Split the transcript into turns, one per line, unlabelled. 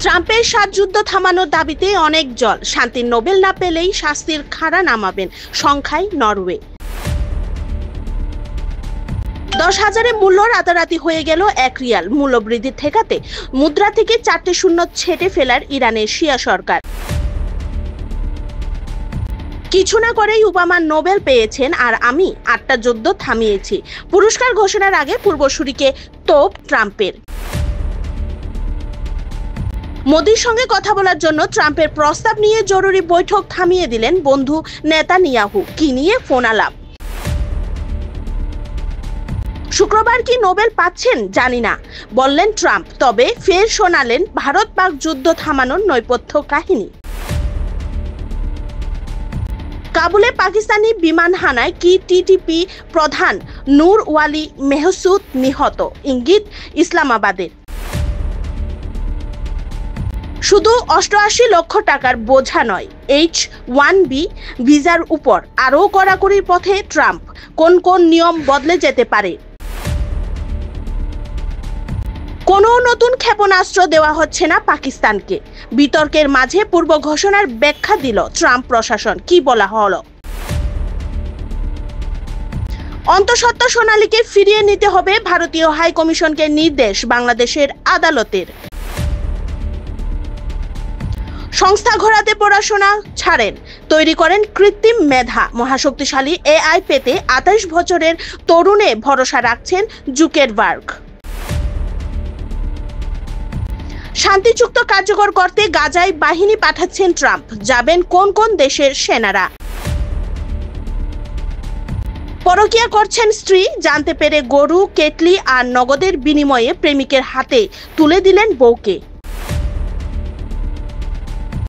ট্রাম্পের ৭ যুদ্ধ থামানোর দাবিতে অনেক জল, শান্তির নোবেল না পেলেই শাস্তির খাড়া নামাবেন সংখ্যায় নরওয়ে। 10,000-এ মূল্য রাতারাতি হয়ে গেল 1 রিয়াল। মূল্যবৃদ্ধি ঠেকাতে মুদ্রা থেকে 4টে শূন্য ছেটে ফেলার ইরানের শিয়া সরকার। কিছু না করেই ওবামা নোবেল পেয়েছেন, আর আমি 8টা যুদ্ধ থামিয়েছি। পুরস্কার ঘোষণার আগে পূর্বসূরিকে তোপ ট্রাম্পের। মোদির সঙ্গে কথা বলার জন্য ট্রাম্পের প্রস্তাব নিয়ে জরুরি বৈঠক থামিয়ে দিলেন বন্ধু নেতানিয়াহু। কি নিয়ে ফোন আলাপ? শুক্রবার কি নোবেল পাচ্ছেন জানি না বললেন ট্রাম্প, তবে ফের শোনালেন ভারত পাক যুদ্ধ থামানোর নেপথ্য কাহিনী। কাবুলে পাকিস্তানি বিমান হানায় কি টিটিপি প্রধান নূর ওয়ালি মেহসুদ নিহত, ইঙ্গিত ইসলামাবাদের। শুধু 88 লক্ষ টাকার বোঝা নয়, H-1B ভিসার উপর আরও কড়াকড়ির পথে ট্রাম্প। কোন কোন নিয়ম বদলে যেতে পারে? কোনো নতুন ক্ষেপণাস্ত্র দেওয়া হচ্ছে না পাকিস্তানকে। বিতর্কের মাঝে পূর্ব ঘোষণার ব্যাখ্যা দিল ট্রাম্প প্রশাসন। কি বলা হলো? অন্তঃসত্ত্বা সোনালীকে ফিরিয়ে নিতে হবে ভারতীয় হাই কমিশনকে নির্দেশ বাংলাদেশের আদালতের। সংস্থা ঘোরাতে পড়াশোনা ছাড়েন, তৈরি করেন কৃত্রিম মেধা। মহাশক্তিশালী AI পেতে 28 বছরের তরুণে ভরসা রাখছেন জুকেরবার্গ। শান্তি চুক্তি কার্যকর করতে গাজায় বাহিনী পাঠাচ্ছেন ট্রাম্প। যাবেন কোন কোন দেশের সেনারা? পরকীয়া করছেন স্ত্রী, জানতে পেরে গরু, কেটলি আর নগদের বিনিময়ে প্রেমিকের হাতে তুলে দিলেন বউকে।